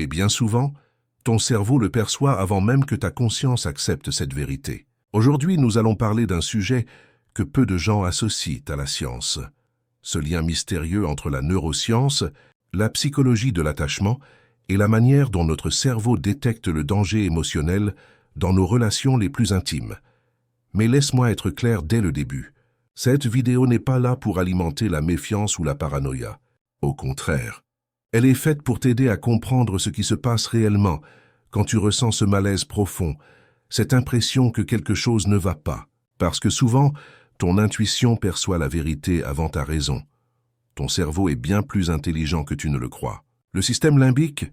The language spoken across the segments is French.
Et bien souvent, ton cerveau le perçoit avant même que ta conscience accepte cette vérité. Aujourd'hui, nous allons parler d'un sujet que peu de gens associent à la science. Ce lien mystérieux entre la neuroscience, la psychologie de l'attachement et la manière dont notre cerveau détecte le danger émotionnel dans nos relations les plus intimes. Mais laisse-moi être clair dès le début. Cette vidéo n'est pas là pour alimenter la méfiance ou la paranoïa. Au contraire, elle est faite pour t'aider à comprendre ce qui se passe réellement quand tu ressens ce malaise profond, cette impression que quelque chose ne va pas. Parce que souvent, ton intuition perçoit la vérité avant ta raison. Ton cerveau est bien plus intelligent que tu ne le crois. Le système limbique,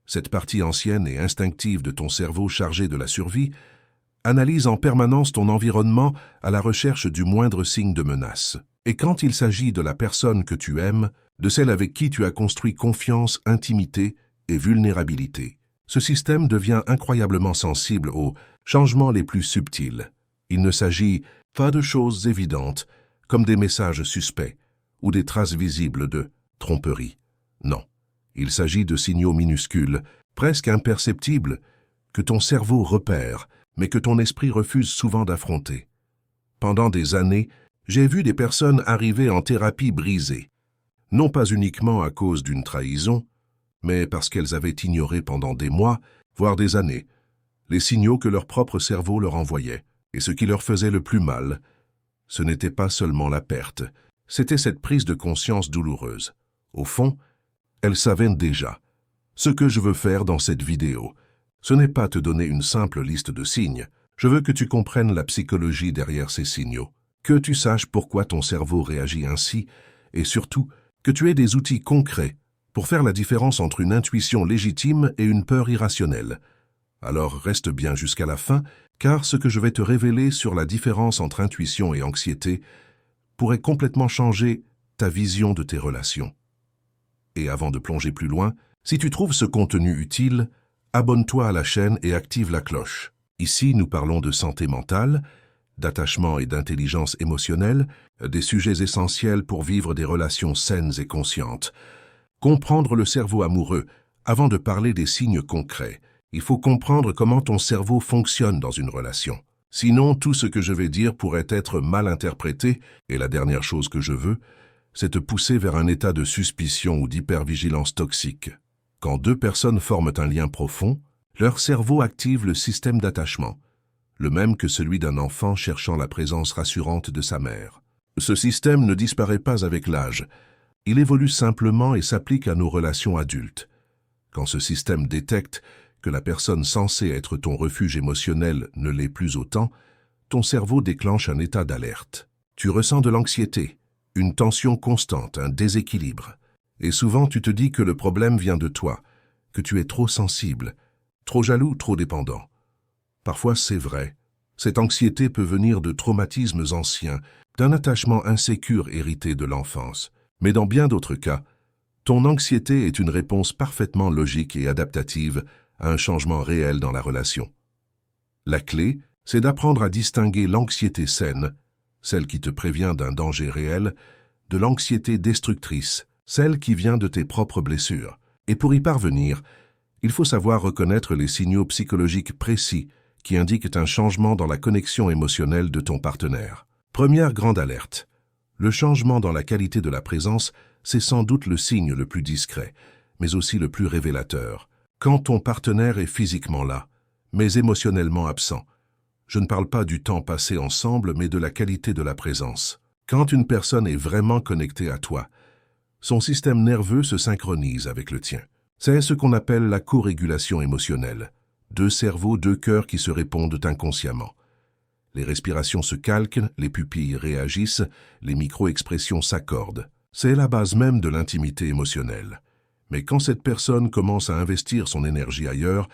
cette partie ancienne et instinctive de ton cerveau chargée de la survie, analyse en permanence ton environnement à la recherche du moindre signe de menace. Et quand il s'agit de la personne que tu aimes, de celle avec qui tu as construit confiance, intimité et vulnérabilité, ce système devient incroyablement sensible aux changements les plus subtils. Il ne s'agit pas de choses évidentes, comme des messages suspects ou des traces visibles de tromperie. Non, il s'agit de signaux minuscules, presque imperceptibles, que ton cerveau repère, mais que ton esprit refuse souvent d'affronter. Pendant des années, j'ai vu des personnes arriver en thérapie brisées, non pas uniquement à cause d'une trahison, mais parce qu'elles avaient ignoré pendant des mois, voire des années, les signaux que leur propre cerveau leur envoyait. Et ce qui leur faisait le plus mal, ce n'était pas seulement la perte, c'était cette prise de conscience douloureuse. Au fond, elles savaient déjà. Ce que je veux faire dans cette vidéo, ce n'est pas te donner une simple liste de signes. Je veux que tu comprennes la psychologie derrière ces signaux, que tu saches pourquoi ton cerveau réagit ainsi, et surtout, que tu aies des outils concrets pour faire la différence entre une intuition légitime et une peur irrationnelle. Alors reste bien jusqu'à la fin, car ce que je vais te révéler sur la différence entre intuition et anxiété pourrait complètement changer ta vision de tes relations. Et avant de plonger plus loin, si tu trouves ce contenu utile, abonne-toi à la chaîne et active la cloche. Ici, nous parlons de santé mentale, d'attachement et d'intelligence émotionnelle, des sujets essentiels pour vivre des relations saines et conscientes. Comprendre le cerveau amoureux, avant de parler des signes concrets. Il faut comprendre comment ton cerveau fonctionne dans une relation. Sinon, tout ce que je vais dire pourrait être mal interprété, et la dernière chose que je veux, c'est te pousser vers un état de suspicion ou d'hypervigilance toxique. Quand deux personnes forment un lien profond, leur cerveau active le système d'attachement, le même que celui d'un enfant cherchant la présence rassurante de sa mère. Ce système ne disparaît pas avec l'âge, il évolue simplement et s'applique à nos relations adultes. Quand ce système détecte que la personne censée être ton refuge émotionnel ne l'est plus autant, ton cerveau déclenche un état d'alerte. Tu ressens de l'anxiété, une tension constante, un déséquilibre. Et souvent tu te dis que le problème vient de toi, que tu es trop sensible, trop jaloux, trop dépendant. Parfois c'est vrai, cette anxiété peut venir de traumatismes anciens, d'un attachement insécure hérité de l'enfance. Mais dans bien d'autres cas, ton anxiété est une réponse parfaitement logique et adaptative à un changement réel dans la relation. La clé, c'est d'apprendre à distinguer l'anxiété saine, celle qui te prévient d'un danger réel, de l'anxiété destructrice, celle qui vient de tes propres blessures. Et pour y parvenir, il faut savoir reconnaître les signaux psychologiques précis qui indiquent un changement dans la connexion émotionnelle de ton partenaire. Première grande alerte. Le changement dans la qualité de la présence, c'est sans doute le signe le plus discret, mais aussi le plus révélateur. Quand ton partenaire est physiquement là, mais émotionnellement absent. Je ne parle pas du temps passé ensemble, mais de la qualité de la présence. Quand une personne est vraiment connectée à toi, son système nerveux se synchronise avec le tien. C'est ce qu'on appelle la co-régulation émotionnelle. Deux cerveaux, deux cœurs qui se répondent inconsciemment. Les respirations se calquent, les pupilles réagissent, les micro-expressions s'accordent. C'est la base même de l'intimité émotionnelle. Mais quand cette personne commence à investir son énergie ailleurs,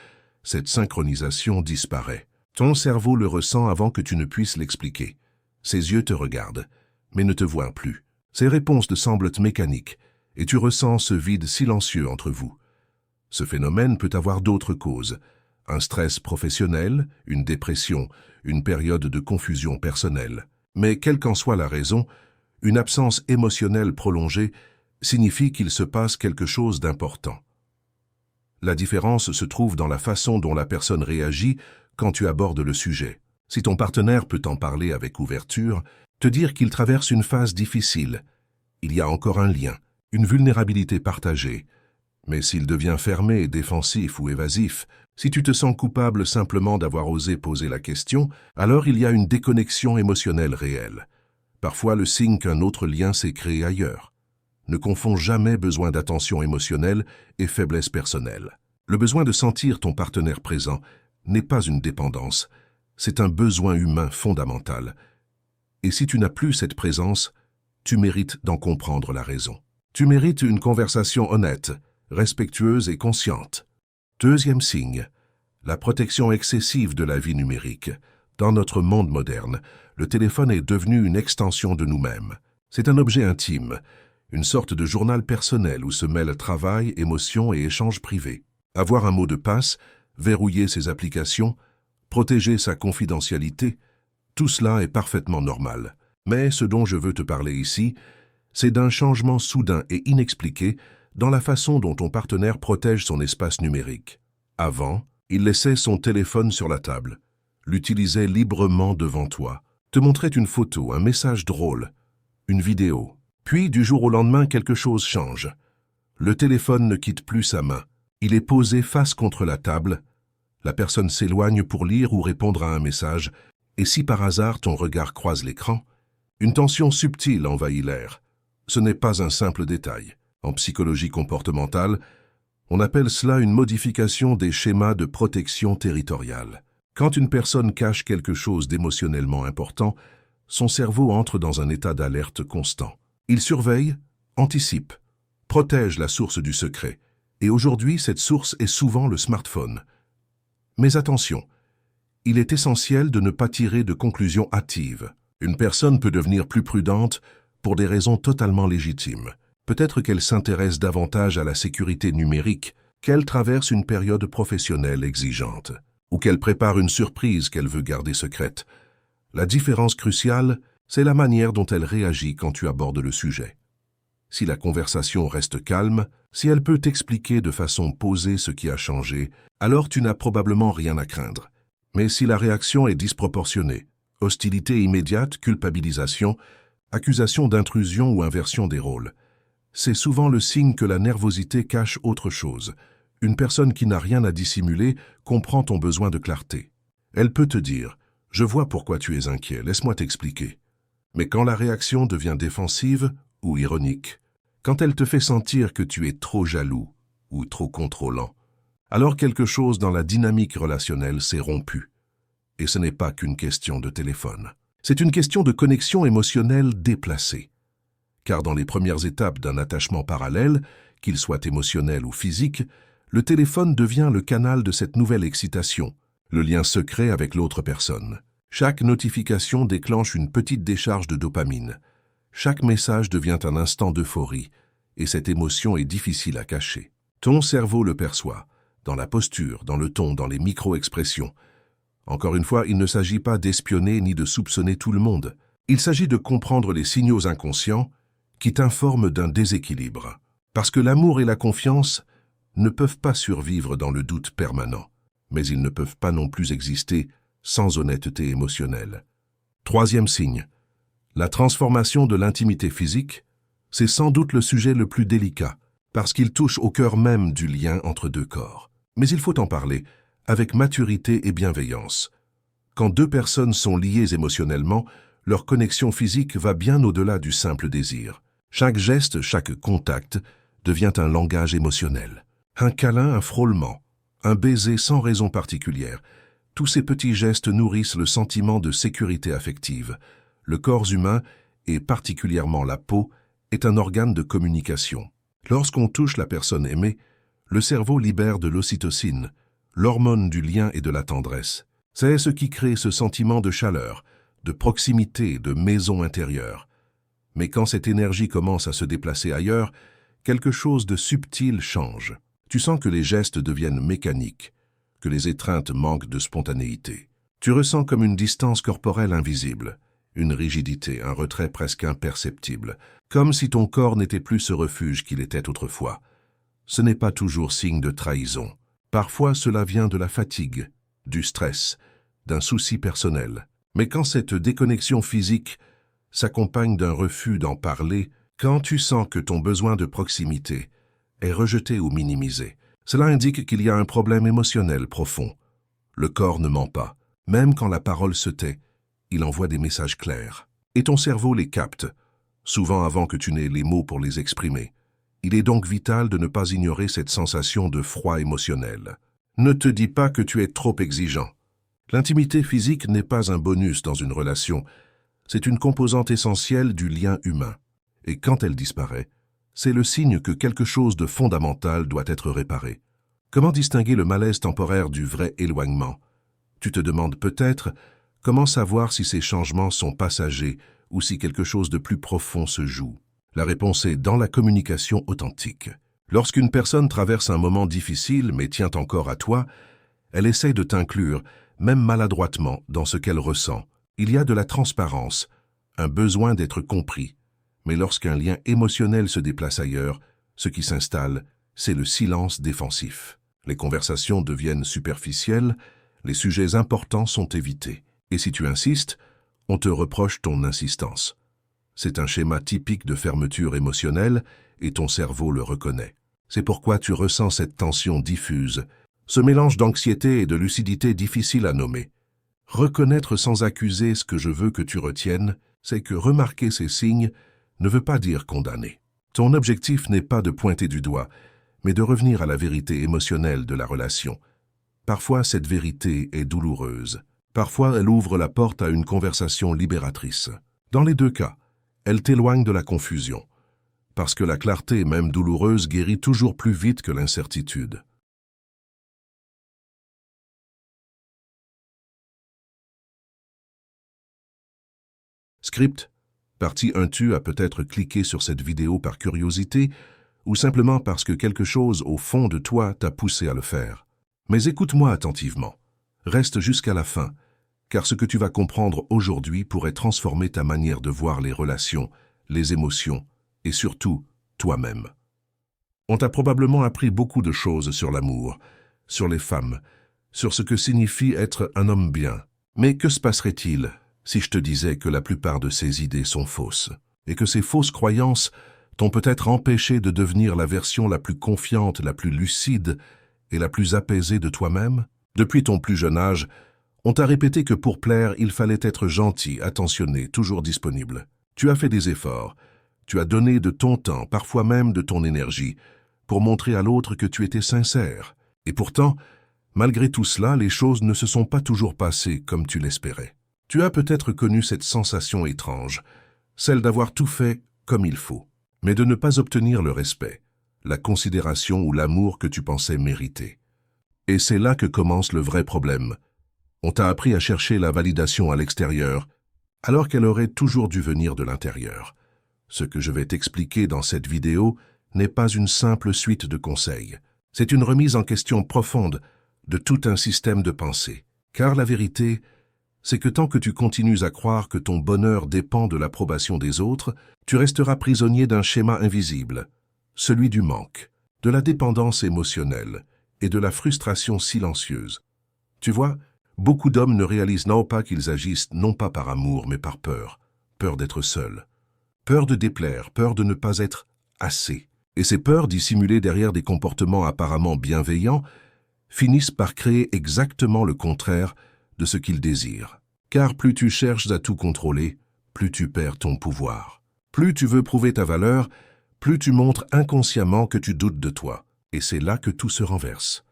cette synchronisation disparaît. Ton cerveau le ressent avant que tu ne puisses l'expliquer. Ses yeux te regardent, mais ne te voient plus. Ses réponses te semblent mécaniques, et tu ressens ce vide silencieux entre vous. Ce phénomène peut avoir d'autres causes. Un stress professionnel, une dépression, une période de confusion personnelle. Mais quelle qu'en soit la raison, une absence émotionnelle prolongée signifie qu'il se passe quelque chose d'important. La différence se trouve dans la façon dont la personne réagit quand tu abordes le sujet. Si ton partenaire peut t'en parler avec ouverture, te dire qu'il traverse une phase difficile, il y a encore un lien, une vulnérabilité partagée. Mais s'il devient fermé, défensif ou évasif, si tu te sens coupable simplement d'avoir osé poser la question, alors il y a une déconnexion émotionnelle réelle. Parfois le signe qu'un autre lien s'est créé ailleurs. Ne confonds jamais besoin d'attention émotionnelle et faiblesse personnelle. Le besoin de sentir ton partenaire présent n'est pas une dépendance, c'est un besoin humain fondamental. Et si tu n'as plus cette présence, tu mérites d'en comprendre la raison. Tu mérites une conversation honnête, respectueuse et consciente. Deuxième signe, la protection excessive de la vie numérique. Dans notre monde moderne, le téléphone est devenu une extension de nous-mêmes. C'est un objet intime, une sorte de journal personnel où se mêlent travail, émotions et échanges privés. Avoir un mot de passe, verrouiller ses applications, protéger sa confidentialité, tout cela est parfaitement normal. Mais ce dont je veux te parler ici, c'est d'un changement soudain et inexpliqué dans la façon dont ton partenaire protège son espace numérique. Avant, il laissait son téléphone sur la table, l'utilisait librement devant toi, te montrait une photo, un message drôle, une vidéo. Puis, du jour au lendemain, quelque chose change. Le téléphone ne quitte plus sa main. Il est posé face contre la table. La personne s'éloigne pour lire ou répondre à un message, et si par hasard ton regard croise l'écran, une tension subtile envahit l'air. Ce n'est pas un simple détail. En psychologie comportementale, on appelle cela une modification des schémas de protection territoriale. Quand une personne cache quelque chose d'émotionnellement important, son cerveau entre dans un état d'alerte constant. Il surveille, anticipe, protège la source du secret. Et aujourd'hui, cette source est souvent le smartphone. Mais attention, il est essentiel de ne pas tirer de conclusions hâtives. Une personne peut devenir plus prudente pour des raisons totalement légitimes. Peut-être qu'elle s'intéresse davantage à la sécurité numérique, qu'elle traverse une période professionnelle exigeante, ou qu'elle prépare une surprise qu'elle veut garder secrète. La différence cruciale, c'est la manière dont elle réagit quand tu abordes le sujet. Si la conversation reste calme, si elle peut t'expliquer de façon posée ce qui a changé, alors tu n'as probablement rien à craindre. Mais si la réaction est disproportionnée, hostilité immédiate, culpabilisation, accusation d'intrusion ou inversion des rôles, c'est souvent le signe que la nervosité cache autre chose. Une personne qui n'a rien à dissimuler comprend ton besoin de clarté. Elle peut te dire « Je vois pourquoi tu es inquiet, laisse-moi t'expliquer ». Mais quand la réaction devient défensive ou ironique, quand elle te fait sentir que tu es trop jaloux ou trop contrôlant, alors quelque chose dans la dynamique relationnelle s'est rompu. Et ce n'est pas qu'une question de téléphone. C'est une question de connexion émotionnelle déplacée. Car dans les premières étapes d'un attachement parallèle, qu'il soit émotionnel ou physique, le téléphone devient le canal de cette nouvelle excitation, le lien secret avec l'autre personne. Chaque notification déclenche une petite décharge de dopamine. Chaque message devient un instant d'euphorie, et cette émotion est difficile à cacher. Ton cerveau le perçoit, dans la posture, dans le ton, dans les micro-expressions. Encore une fois, il ne s'agit pas d'espionner ni de soupçonner tout le monde. Il s'agit de comprendre les signaux inconscients qui t'informent d'un déséquilibre. Parce que l'amour et la confiance ne peuvent pas survivre dans le doute permanent, mais ils ne peuvent pas non plus exister sans honnêteté émotionnelle. Troisième signe, la transformation de l'intimité physique, c'est sans doute le sujet le plus délicat, parce qu'il touche au cœur même du lien entre deux corps. Mais il faut en parler, avec maturité et bienveillance. Quand deux personnes sont liées émotionnellement, leur connexion physique va bien au-delà du simple désir. Chaque geste, chaque contact devient un langage émotionnel. Un câlin, un frôlement, un baiser sans raison particulière. Tous ces petits gestes nourrissent le sentiment de sécurité affective. Le corps humain, et particulièrement la peau, est un organe de communication. Lorsqu'on touche la personne aimée, le cerveau libère de l'ocytocine, l'hormone du lien et de la tendresse. C'est ce qui crée ce sentiment de chaleur, de proximité, de maison intérieure. Mais quand cette énergie commence à se déplacer ailleurs, quelque chose de subtil change. Tu sens que les gestes deviennent mécaniques, que les étreintes manquent de spontanéité. Tu ressens comme une distance corporelle invisible, une rigidité, un retrait presque imperceptible, comme si ton corps n'était plus ce refuge qu'il était autrefois. ce n'est pas toujours signe de trahison. Parfois, cela vient de la fatigue, du stress, d'un souci personnel. Mais quand cette déconnexion physique s'accompagne d'un refus d'en parler, quand tu sens que ton besoin de proximité est rejeté ou minimisé, cela indique qu'il y a un problème émotionnel profond. Le corps ne ment pas. Même quand la parole se tait, il envoie des messages clairs. Et ton cerveau les capte, souvent avant que tu n'aies les mots pour les exprimer. Il est donc vital de ne pas ignorer cette sensation de froid émotionnel. Ne te dis pas que tu es trop exigeant. L'intimité physique n'est pas un bonus dans une relation, c'est une composante essentielle du lien humain. Et quand elle disparaît, c'est le signe que quelque chose de fondamental doit être réparé. Comment distinguer le malaise temporaire du vrai éloignement? Tu te demandes peut-être comment savoir si ces changements sont passagers ou si quelque chose de plus profond se joue. La réponse est dans la communication authentique. Lorsqu'une personne traverse un moment difficile mais tient encore à toi, elle essaie de t'inclure, même maladroitement, dans ce qu'elle ressent. Il y a de la transparence, un besoin d'être compris. Mais lorsqu'un lien émotionnel se déplace ailleurs, ce qui s'installe, c'est le silence défensif. Les conversations deviennent superficielles, les sujets importants sont évités. Et si tu insistes, on te reproche ton insistance. C'est un schéma typique de fermeture émotionnelle et ton cerveau le reconnaît. C'est pourquoi tu ressens cette tension diffuse, ce mélange d'anxiété et de lucidité difficile à nommer. Reconnaître sans accuser ce que je veux que tu retiennes, c'est que remarquer ces signes ne veut pas dire condamner. Ton objectif n'est pas de pointer du doigt, mais de revenir à la vérité émotionnelle de la relation. Parfois, cette vérité est douloureuse. Parfois, elle ouvre la porte à une conversation libératrice. Dans les deux cas, elle t'éloigne de la confusion, parce que la clarté, même douloureuse, guérit toujours plus vite que l'incertitude. Script. Partie 1. Tu as peut-être cliqué sur cette vidéo par curiosité ou simplement parce que quelque chose au fond de toi t'a poussé à le faire. Mais écoute-moi attentivement. Reste jusqu'à la fin, car ce que tu vas comprendre aujourd'hui pourrait transformer ta manière de voir les relations, les émotions et surtout toi-même. On t'a probablement appris beaucoup de choses sur l'amour, sur les femmes, sur ce que signifie être un homme bien. Mais que se passerait-il si je te disais que la plupart de ces idées sont fausses, et que ces fausses croyances t'ont peut-être empêché de devenir la version la plus confiante, la plus lucide et la plus apaisée de toi-même? Depuis ton plus jeune âge, on t'a répété que pour plaire, il fallait être gentil, attentionné, toujours disponible. Tu as fait des efforts, tu as donné de ton temps, parfois même de ton énergie, pour montrer à l'autre que tu étais sincère. Et pourtant, malgré tout cela, les choses ne se sont pas toujours passées comme tu l'espérais. Tu as peut-être connu cette sensation étrange, celle d'avoir tout fait comme il faut, mais de ne pas obtenir le respect, la considération ou l'amour que tu pensais mériter. Et c'est là que commence le vrai problème. On t'a appris à chercher la validation à l'extérieur, alors qu'elle aurait toujours dû venir de l'intérieur. Ce que je vais t'expliquer dans cette vidéo n'est pas une simple suite de conseils. C'est une remise en question profonde de tout un système de pensée. Car la vérité, c'est que tant que tu continues à croire que ton bonheur dépend de l'approbation des autres, tu resteras prisonnier d'un schéma invisible, celui du manque, de la dépendance émotionnelle et de la frustration silencieuse. Tu vois, beaucoup d'hommes ne réalisent pas qu'ils agissent non pas par amour mais par peur, peur d'être seuls, peur de déplaire, peur de ne pas être assez. Et ces peurs, dissimulées derrière des comportements apparemment bienveillants, finissent par créer exactement le contraire de ce qu'ils désirent. Car plus tu cherches à tout contrôler, plus tu perds ton pouvoir. Plus tu veux prouver ta valeur, plus tu montres inconsciemment que tu doutes de toi. Et c'est là que tout se renverse.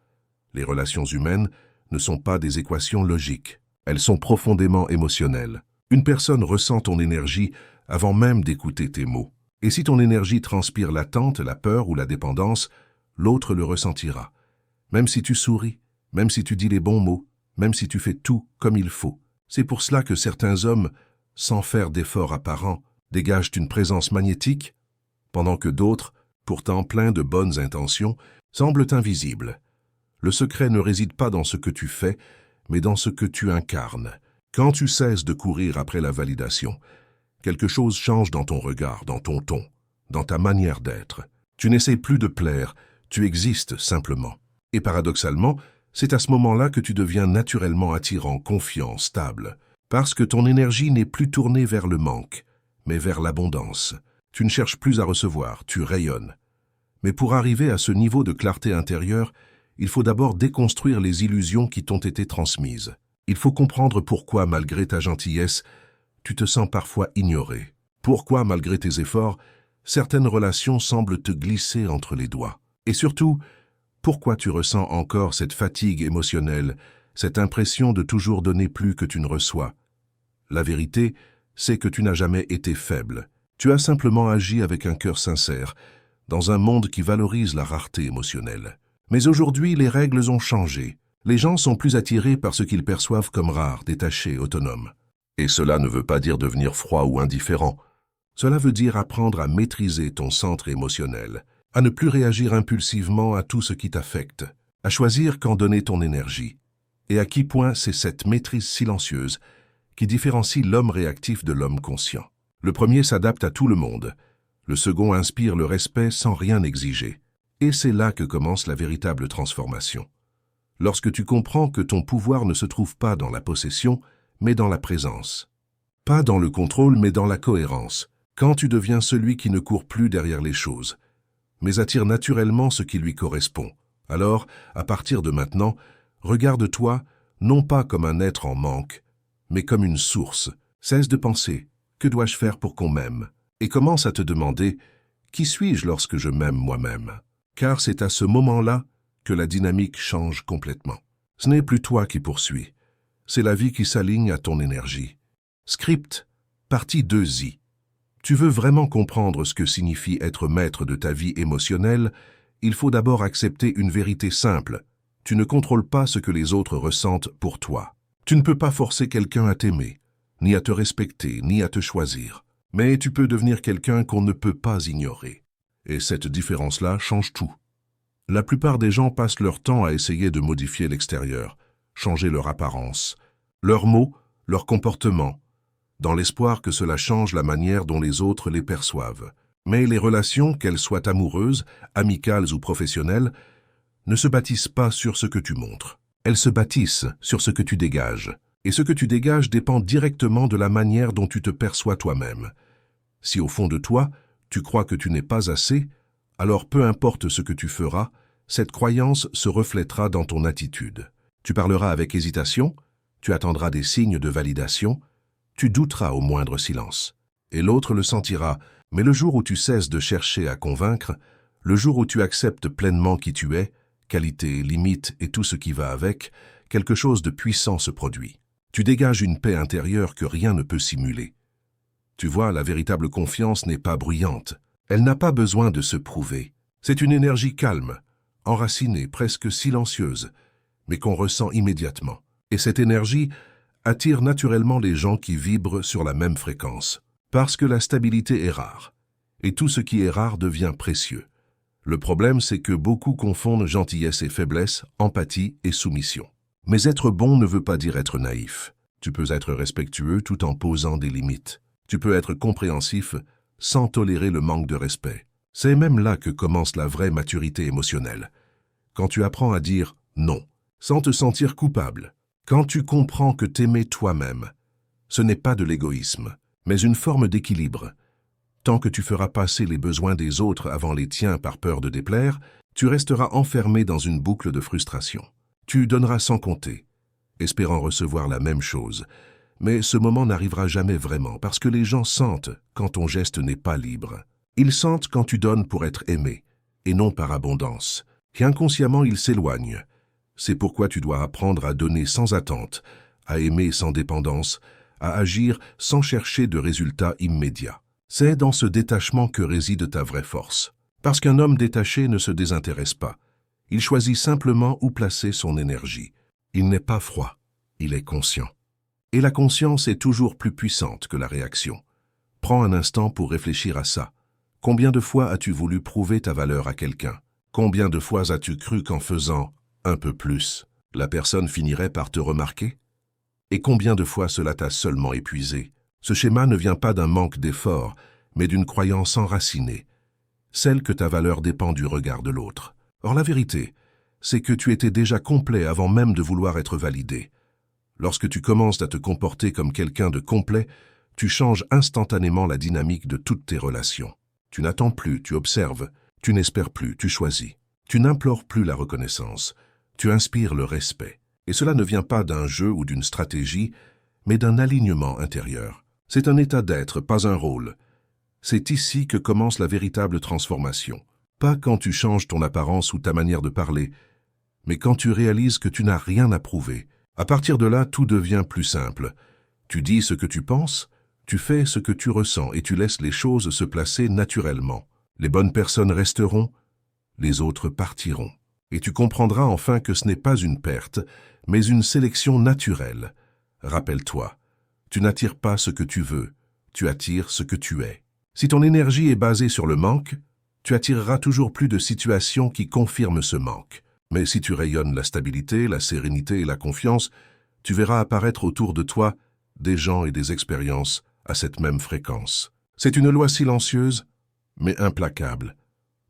Les relations humaines ne sont pas des équations logiques. Elles sont profondément émotionnelles. Une personne ressent ton énergie avant même d'écouter tes mots. Et si ton énergie transpire l'attente, la peur ou la dépendance, l'autre le ressentira. Même si tu souris, même si tu dis les bons mots, même si tu fais tout comme il faut. C'est pour cela que certains hommes, sans faire d'efforts apparents, dégagent une présence magnétique, pendant que d'autres, pourtant pleins de bonnes intentions, semblent invisibles. Le secret ne réside pas dans ce que tu fais, mais dans ce que tu incarnes. Quand tu cesses de courir après la validation, quelque chose change dans ton regard, dans ton ton, dans ta manière d'être. Tu n'essaies plus de plaire, Tu existes simplement. Et paradoxalement, c'est à ce moment-là que tu deviens naturellement attirant, confiant, stable, parce que ton énergie n'est plus tournée vers le manque, mais vers l'abondance. Tu ne cherches plus à recevoir, tu rayonnes. Mais pour arriver à ce niveau de clarté intérieure, il faut d'abord déconstruire les illusions qui t'ont été transmises. Il faut comprendre pourquoi, malgré ta gentillesse, tu te sens parfois ignoré. Pourquoi, malgré tes efforts, certaines relations semblent te glisser entre les doigts. Et surtout, pourquoi tu ressens encore cette fatigue émotionnelle, cette impression de toujours donner plus que tu ne reçois. La vérité, c'est que tu n'as jamais été faible. Tu as simplement agi avec un cœur sincère, dans un monde qui valorise la rareté émotionnelle. Mais aujourd'hui, les règles ont changé. Les gens sont plus attirés par ce qu'ils perçoivent comme rare, détaché, autonome. Et cela ne veut pas dire devenir froid ou indifférent. Cela veut dire apprendre à maîtriser ton centre émotionnel, à ne plus réagir impulsivement à tout ce qui t'affecte, à choisir quand donner ton énergie. Et à quel point c'est cette maîtrise silencieuse qui différencie l'homme réactif de l'homme conscient. Le premier s'adapte à tout le monde. Le second inspire le respect sans rien exiger. Et c'est là que commence la véritable transformation. Lorsque tu comprends que ton pouvoir ne se trouve pas dans la possession, mais dans la présence. Pas dans le contrôle, mais dans la cohérence. Quand tu deviens celui qui ne court plus derrière les choses, mais attire naturellement ce qui lui correspond. Alors, à partir de maintenant, regarde-toi non pas comme un être en manque, mais comme une source. Cesse de penser « Que dois-je faire pour qu'on m'aime ?» et commence à te demander « Qui suis-je lorsque je m'aime moi-même ?» Car c'est à ce moment-là que la dynamique change complètement. Ce n'est plus toi qui poursuis, c'est la vie qui s'aligne à ton énergie. Script, partie 2i. Tu veux vraiment comprendre ce que signifie être maître de ta vie émotionnelle, il faut d'abord accepter une vérité simple. Tu ne contrôles pas ce que les autres ressentent pour toi. Tu ne peux pas forcer quelqu'un à t'aimer, ni à te respecter, ni à te choisir. Mais tu peux devenir quelqu'un qu'on ne peut pas ignorer. Et cette différence-là change tout. La plupart des gens passent leur temps à essayer de modifier l'extérieur, changer leur apparence, leurs mots, leur comportement, dans l'espoir que cela change la manière dont les autres les perçoivent. Mais les relations, qu'elles soient amoureuses, amicales ou professionnelles, ne se bâtissent pas sur ce que tu montres. Elles se bâtissent sur ce que tu dégages. Et ce que tu dégages dépend directement de la manière dont tu te perçois toi-même. Si au fond de toi, tu crois que tu n'es pas assez, alors peu importe ce que tu feras, cette croyance se reflètera dans ton attitude. Tu parleras avec hésitation, tu attendras des signes de validation, tu douteras au moindre silence. Et l'autre le sentira, mais le jour où tu cesses de chercher à convaincre, le jour où tu acceptes pleinement qui tu es, qualités, limites et tout ce qui va avec, quelque chose de puissant se produit. Tu dégages une paix intérieure que rien ne peut simuler. Tu vois, la véritable confiance n'est pas bruyante. Elle n'a pas besoin de se prouver. C'est une énergie calme, enracinée, presque silencieuse, mais qu'on ressent immédiatement. Et cette énergie attire naturellement les gens qui vibrent sur la même fréquence. Parce que la stabilité est rare. Et tout ce qui est rare devient précieux. Le problème, c'est que beaucoup confondent gentillesse et faiblesse, empathie et soumission. Mais être bon ne veut pas dire être naïf. Tu peux être respectueux tout en posant des limites. Tu peux être compréhensif sans tolérer le manque de respect. C'est même là que commence la vraie maturité émotionnelle. Quand tu apprends à dire non, sans te sentir coupable. Quand tu comprends que t'aimer toi-même, ce n'est pas de l'égoïsme, mais une forme d'équilibre. Tant que tu feras passer les besoins des autres avant les tiens par peur de déplaire, tu resteras enfermé dans une boucle de frustration. Tu donneras sans compter, espérant recevoir la même chose. Mais ce moment n'arrivera jamais vraiment parce que les gens sentent quand ton geste n'est pas libre. Ils sentent quand tu donnes pour être aimé, et non par abondance. Et inconsciemment, ils s'éloignent. C'est pourquoi tu dois apprendre à donner sans attente, à aimer sans dépendance, à agir sans chercher de résultats immédiats. C'est dans ce détachement que réside ta vraie force. Parce qu'un homme détaché ne se désintéresse pas. Il choisit simplement où placer son énergie. Il n'est pas froid, il est conscient. Et la conscience est toujours plus puissante que la réaction. Prends un instant pour réfléchir à ça. Combien de fois as-tu voulu prouver ta valeur à quelqu'un? Combien de fois as-tu cru qu'en faisant un peu plus, la personne finirait par te remarquer? Et combien de fois cela t'a seulement épuisé? Ce schéma ne vient pas d'un manque d'effort, mais d'une croyance enracinée, celle que ta valeur dépend du regard de l'autre. Or la vérité, c'est que tu étais déjà complet avant même de vouloir être validé. Lorsque tu commences à te comporter comme quelqu'un de complet, tu changes instantanément la dynamique de toutes tes relations. Tu n'attends plus, tu observes, tu n'espères plus, tu choisis. Tu n'implores plus la reconnaissance, tu inspires le respect. Et cela ne vient pas d'un jeu ou d'une stratégie, mais d'un alignement intérieur. C'est un état d'être, pas un rôle. C'est ici que commence la véritable transformation. Pas quand tu changes ton apparence ou ta manière de parler, mais quand tu réalises que tu n'as rien à prouver. À partir de là, tout devient plus simple. Tu dis ce que tu penses, tu fais ce que tu ressens et tu laisses les choses se placer naturellement. Les bonnes personnes resteront, les autres partiront. Et tu comprendras enfin que ce n'est pas une perte, mais une sélection naturelle. Rappelle-toi, tu n'attires pas ce que tu veux, tu attires ce que tu es. Si ton énergie est basée sur le manque, tu attireras toujours plus de situations qui confirment ce manque. Mais si tu rayonnes la stabilité, la sérénité et la confiance, tu verras apparaître autour de toi des gens et des expériences à cette même fréquence. C'est une loi silencieuse, mais implacable.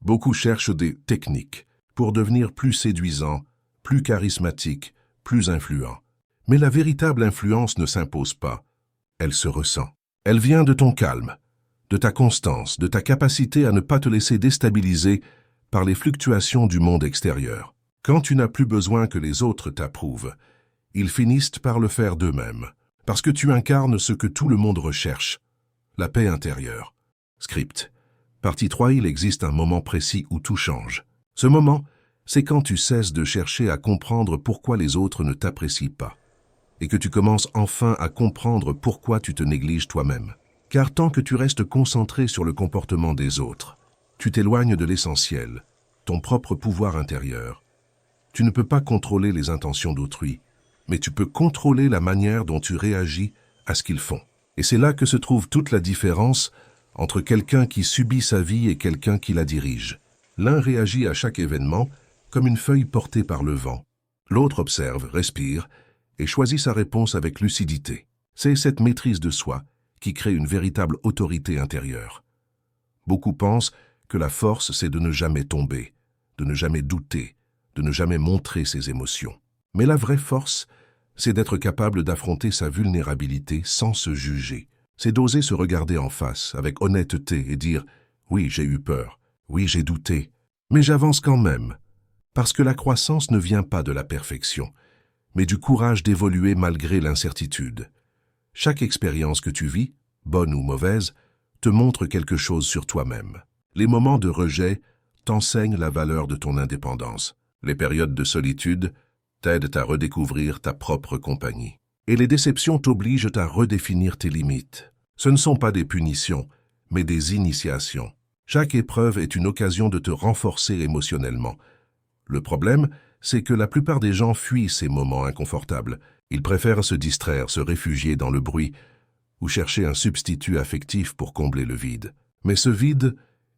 Beaucoup cherchent des techniques pour devenir plus séduisants, plus charismatiques, plus influents. Mais la véritable influence ne s'impose pas, elle se ressent. Elle vient de ton calme, de ta constance, de ta capacité à ne pas te laisser déstabiliser par les fluctuations du monde extérieur. Quand tu n'as plus besoin que les autres t'approuvent, ils finissent par le faire d'eux-mêmes, parce que tu incarnes ce que tout le monde recherche, la paix intérieure. Script. Partie 3, il existe un moment précis où tout change. Ce moment, c'est quand tu cesses de chercher à comprendre pourquoi les autres ne t'apprécient pas, et que tu commences enfin à comprendre pourquoi tu te négliges toi-même. Car tant que tu restes concentré sur le comportement des autres, tu t'éloignes de l'essentiel, ton propre pouvoir intérieur. Tu ne peux pas contrôler les intentions d'autrui, mais tu peux contrôler la manière dont tu réagis à ce qu'ils font. Et c'est là que se trouve toute la différence entre quelqu'un qui subit sa vie et quelqu'un qui la dirige. L'un réagit à chaque événement comme une feuille portée par le vent. L'autre observe, respire et choisit sa réponse avec lucidité. C'est cette maîtrise de soi qui crée une véritable autorité intérieure. Beaucoup pensent que la force, c'est de ne jamais tomber, de ne jamais douter, de ne jamais montrer ses émotions. Mais la vraie force, c'est d'être capable d'affronter sa vulnérabilité sans se juger. C'est d'oser se regarder en face avec honnêteté et dire « Oui, j'ai eu peur, oui, j'ai douté, mais j'avance quand même ». Parce que la croissance ne vient pas de la perfection, mais du courage d'évoluer malgré l'incertitude. Chaque expérience que tu vis, bonne ou mauvaise, te montre quelque chose sur toi-même. Les moments de rejet t'enseignent la valeur de ton indépendance. Les périodes de solitude t'aident à redécouvrir ta propre compagnie. Et les déceptions t'obligent à redéfinir tes limites. Ce ne sont pas des punitions, mais des initiations. Chaque épreuve est une occasion de te renforcer émotionnellement. Le problème, c'est que la plupart des gens fuient ces moments inconfortables. Ils préfèrent se distraire, se réfugier dans le bruit ou chercher un substitut affectif pour combler le vide. Mais ce vide,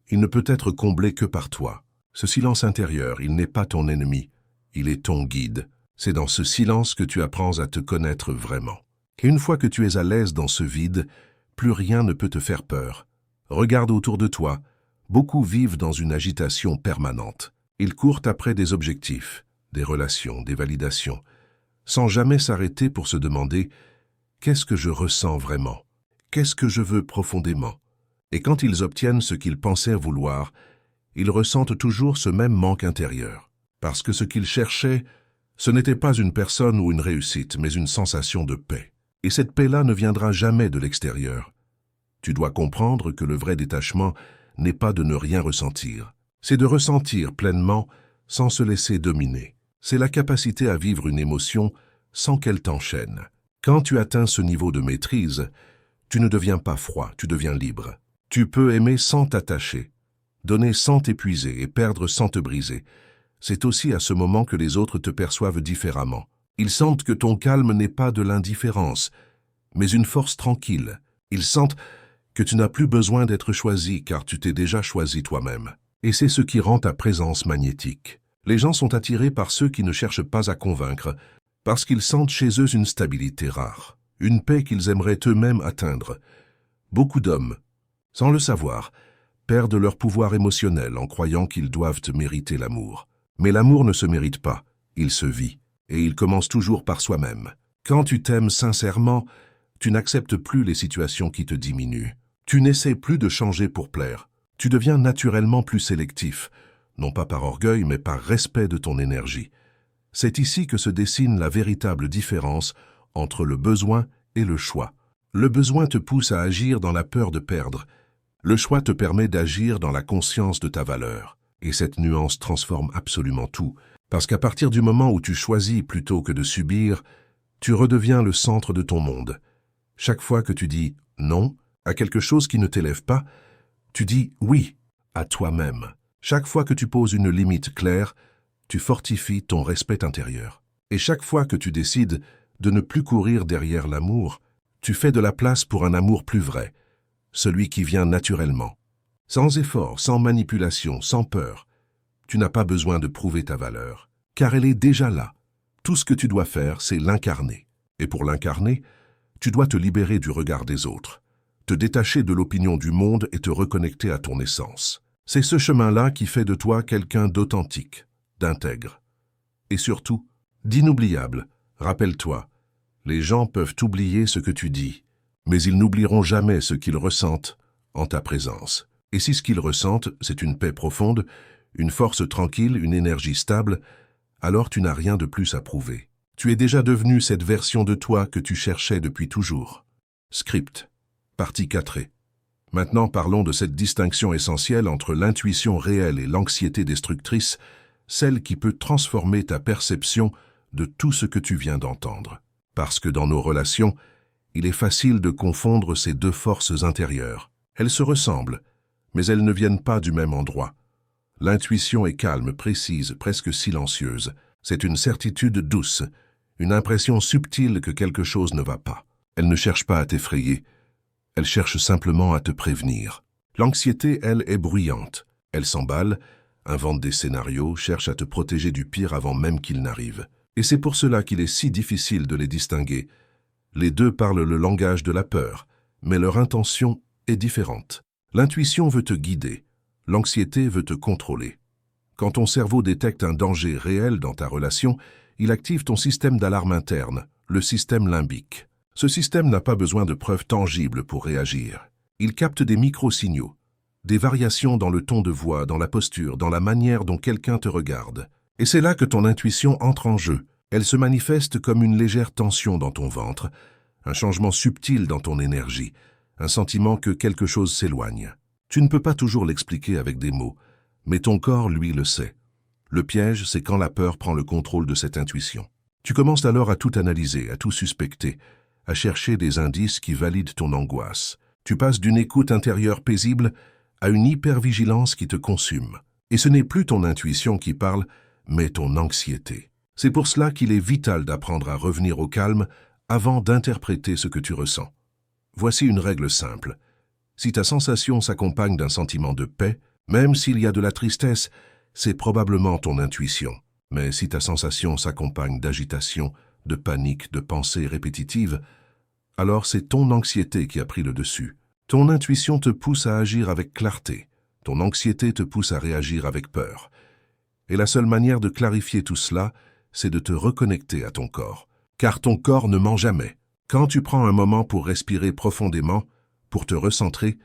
il ne peut être comblé que par toi. Ce silence intérieur, il n'est pas ton ennemi, il est ton guide. C'est dans ce silence que tu apprends à te connaître vraiment. Et une fois que tu es à l'aise dans ce vide, plus rien ne peut te faire peur. Regarde autour de toi, beaucoup vivent dans une agitation permanente. Ils courent après des objectifs, des relations, des validations, sans jamais s'arrêter pour se demander « Qu'est-ce que je ressens vraiment? Qu'est-ce que je veux profondément ?» Et quand ils obtiennent ce qu'ils pensaient vouloir, ils ressentent toujours ce même manque intérieur. Parce que ce qu'ils cherchaient, ce n'était pas une personne ou une réussite, mais une sensation de paix. Et cette paix-là ne viendra jamais de l'extérieur. Tu dois comprendre que le vrai détachement n'est pas de ne rien ressentir. C'est de ressentir pleinement sans se laisser dominer. C'est la capacité à vivre une émotion sans qu'elle t'enchaîne. Quand tu atteins ce niveau de maîtrise, tu ne deviens pas froid, tu deviens libre. Tu peux aimer sans t'attacher, donner sans t'épuiser et perdre sans te briser. C'est aussi à ce moment que les autres te perçoivent différemment. Ils sentent que ton calme n'est pas de l'indifférence, mais une force tranquille. Ils sentent que tu n'as plus besoin d'être choisi car tu t'es déjà choisi toi-même. Et c'est ce qui rend ta présence magnétique. Les gens sont attirés par ceux qui ne cherchent pas à convaincre, parce qu'ils sentent chez eux une stabilité rare, une paix qu'ils aimeraient eux-mêmes atteindre. Beaucoup d'hommes, sans le savoir, perdent leur pouvoir émotionnel en croyant qu'ils doivent mériter l'amour. Mais l'amour ne se mérite pas, il se vit, et il commence toujours par soi-même. Quand tu t'aimes sincèrement, tu n'acceptes plus les situations qui te diminuent. Tu n'essaies plus de changer pour plaire. Tu deviens naturellement plus sélectif, non pas par orgueil, mais par respect de ton énergie. C'est ici que se dessine la véritable différence entre le besoin et le choix. Le besoin te pousse à agir dans la peur de perdre. Le choix te permet d'agir dans la conscience de ta valeur. Et cette nuance transforme absolument tout, parce qu'à partir du moment où tu choisis plutôt que de subir, tu redeviens le centre de ton monde. Chaque fois que tu dis « non » à quelque chose qui ne t'élève pas, tu dis « oui » à toi-même. Chaque fois que tu poses une limite claire, tu fortifies ton respect intérieur. Et chaque fois que tu décides de ne plus courir derrière l'amour, tu fais de la place pour un amour plus vrai, celui qui vient naturellement. Sans effort, sans manipulation, sans peur. Tu n'as pas besoin de prouver ta valeur, car elle est déjà là. Tout ce que tu dois faire, c'est l'incarner. Et pour l'incarner, tu dois te libérer du regard des autres, te détacher de l'opinion du monde et te reconnecter à ton essence. C'est ce chemin-là qui fait de toi quelqu'un d'authentique, d'intègre. Et surtout, d'inoubliable. Rappelle-toi, les gens peuvent oublier ce que tu dis, mais ils n'oublieront jamais ce qu'ils ressentent en ta présence. Et si ce qu'ils ressentent, c'est une paix profonde, une force tranquille, une énergie stable, alors tu n'as rien de plus à prouver. Tu es déjà devenu cette version de toi que tu cherchais depuis toujours. Script. Partie 4. Maintenant parlons de cette distinction essentielle entre l'intuition réelle et l'anxiété destructrice, celle qui peut transformer ta perception de tout ce que tu viens d'entendre. Parce que dans nos relations, il est facile de confondre ces deux forces intérieures. Elles se ressemblent, mais elles ne viennent pas du même endroit. L'intuition est calme, précise, presque silencieuse. C'est une certitude douce, une impression subtile que quelque chose ne va pas. Elle ne cherche pas à t'effrayer, elle cherche simplement à te prévenir. L'anxiété, elle, est bruyante. Elle s'emballe, invente des scénarios, cherche à te protéger du pire avant même qu'il n'arrive. Et c'est pour cela qu'il est si difficile de les distinguer. Les deux parlent le langage de la peur, mais leur intention est différente. L'intuition veut te guider, l'anxiété veut te contrôler. Quand ton cerveau détecte un danger réel dans ta relation, il active ton système d'alarme interne, le système limbique. Ce système n'a pas besoin de preuves tangibles pour réagir. Il capte des micro-signaux, des variations dans le ton de voix, dans la posture, dans la manière dont quelqu'un te regarde. Et c'est là que ton intuition entre en jeu. Elle se manifeste comme une légère tension dans ton ventre, un changement subtil dans ton énergie, un sentiment que quelque chose s'éloigne. Tu ne peux pas toujours l'expliquer avec des mots, mais ton corps, lui, le sait. Le piège, c'est quand la peur prend le contrôle de cette intuition. Tu commences alors à tout analyser, à tout suspecter, à chercher des indices qui valident ton angoisse. Tu passes d'une écoute intérieure paisible à une hypervigilance qui te consume. Et ce n'est plus ton intuition qui parle, mais ton anxiété. C'est pour cela qu'il est vital d'apprendre à revenir au calme avant d'interpréter ce que tu ressens. Voici une règle simple. Si ta sensation s'accompagne d'un sentiment de paix, même s'il y a de la tristesse, c'est probablement ton intuition. Mais si ta sensation s'accompagne d'agitation, de panique, de pensées répétitives, alors c'est ton anxiété qui a pris le dessus. Ton intuition te pousse à agir avec clarté. Ton anxiété te pousse à réagir avec peur. Et la seule manière de clarifier tout cela, c'est de te reconnecter à ton corps. Car ton corps ne ment jamais. Quand tu prends un moment pour respirer profondément, pour te recentrer,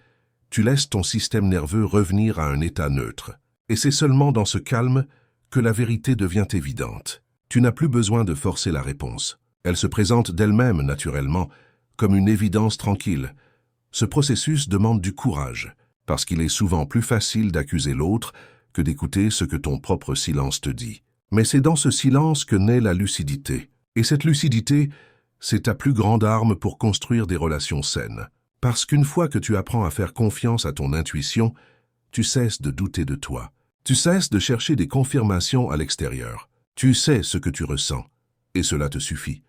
tu laisses ton système nerveux revenir à un état neutre. Et c'est seulement dans ce calme que la vérité devient évidente. Tu n'as plus besoin de forcer la réponse. Elle se présente d'elle-même, naturellement, comme une évidence tranquille. Ce processus demande du courage, parce qu'il est souvent plus facile d'accuser l'autre que d'écouter ce que ton propre silence te dit. Mais c'est dans ce silence que naît la lucidité. Et cette lucidité, c'est ta plus grande arme pour construire des relations saines. Parce qu'une fois que tu apprends à faire confiance à ton intuition, tu cesses de douter de toi. Tu cesses de chercher des confirmations à l'extérieur. Tu sais ce que tu ressens, et cela te suffit.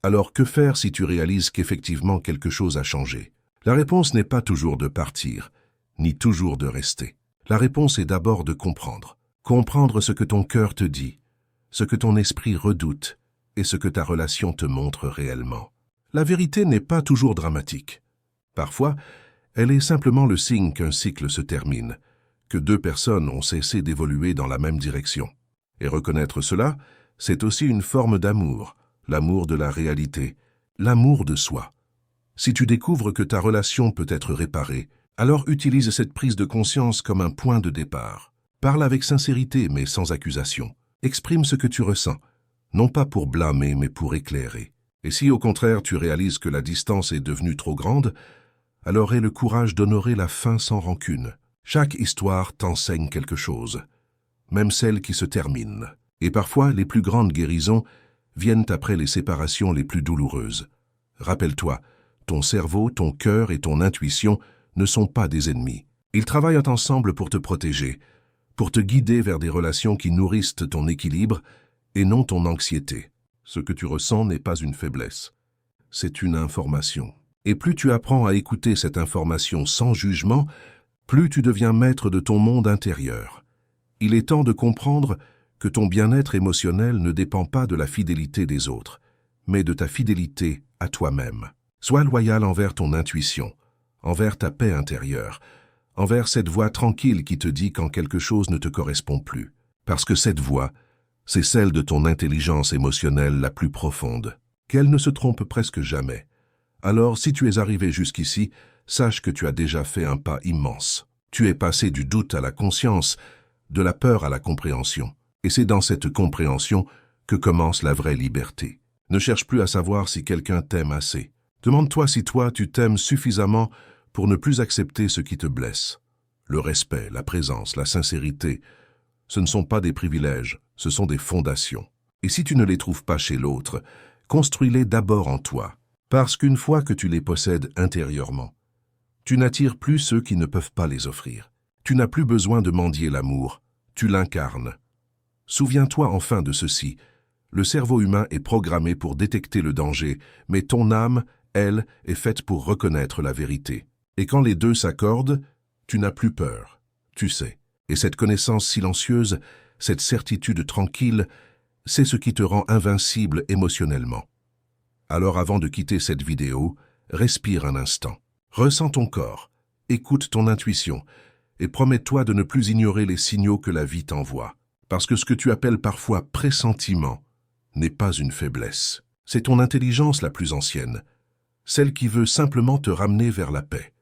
Alors que faire si tu réalises qu'effectivement quelque chose a changé? La réponse n'est pas toujours de partir, ni toujours de rester. La réponse est d'abord de comprendre. Comprendre ce que ton cœur te dit, ce que ton esprit redoute, et ce que ta relation te montre réellement. La vérité n'est pas toujours dramatique. Parfois, elle est simplement le signe qu'un cycle se termine, que deux personnes ont cessé d'évoluer dans la même direction. Et reconnaître cela, c'est aussi une forme d'amour, l'amour de la réalité, l'amour de soi. Si tu découvres que ta relation peut être réparée, alors utilise cette prise de conscience comme un point de départ. Parle avec sincérité mais sans accusation. Exprime ce que tu ressens, non pas pour blâmer mais pour éclairer. Et si au contraire tu réalises que la distance est devenue trop grande, alors aie le courage d'honorer la fin sans rancune. Chaque histoire t'enseigne quelque chose, même celles qui se terminent. Et parfois, les plus grandes guérisons viennent après les séparations les plus douloureuses. Rappelle-toi, ton cerveau, ton cœur et ton intuition ne sont pas des ennemis. Ils travaillent ensemble pour te protéger, pour te guider vers des relations qui nourrissent ton équilibre et non ton anxiété. Ce que tu ressens n'est pas une faiblesse, c'est une information. Et plus tu apprends à écouter cette information sans jugement, plus tu deviens maître de ton monde intérieur. Il est temps de comprendre que ton bien-être émotionnel ne dépend pas de la fidélité des autres, mais de ta fidélité à toi-même. Sois loyal envers ton intuition, envers ta paix intérieure, envers cette voix tranquille qui te dit quand quelque chose ne te correspond plus. Parce que cette voix, c'est celle de ton intelligence émotionnelle la plus profonde, qu'elle ne se trompe presque jamais. Alors, si tu es arrivé jusqu'ici, sache que tu as déjà fait un pas immense. Tu es passé du doute à la conscience, de la peur à la compréhension. Et c'est dans cette compréhension que commence la vraie liberté. Ne cherche plus à savoir si quelqu'un t'aime assez. Demande-toi si toi, tu t'aimes suffisamment pour ne plus accepter ce qui te blesse. Le respect, la présence, la sincérité, ce ne sont pas des privilèges, ce sont des fondations. Et si tu ne les trouves pas chez l'autre, construis-les d'abord en toi. Parce qu'une fois que tu les possèdes intérieurement, tu n'attires plus ceux qui ne peuvent pas les offrir. Tu n'as plus besoin de mendier l'amour, tu l'incarnes. Souviens-toi enfin de ceci, le cerveau humain est programmé pour détecter le danger, mais ton âme, elle, est faite pour reconnaître la vérité. Et quand les deux s'accordent, tu n'as plus peur, tu sais. Et cette connaissance silencieuse, cette certitude tranquille, c'est ce qui te rend invincible émotionnellement. Alors avant de quitter cette vidéo, respire un instant. Ressens ton corps, écoute ton intuition et promets-toi de ne plus ignorer les signaux que la vie t'envoie. Parce que ce que tu appelles parfois pressentiment n'est pas une faiblesse. C'est ton intelligence la plus ancienne, celle qui veut simplement te ramener vers la paix.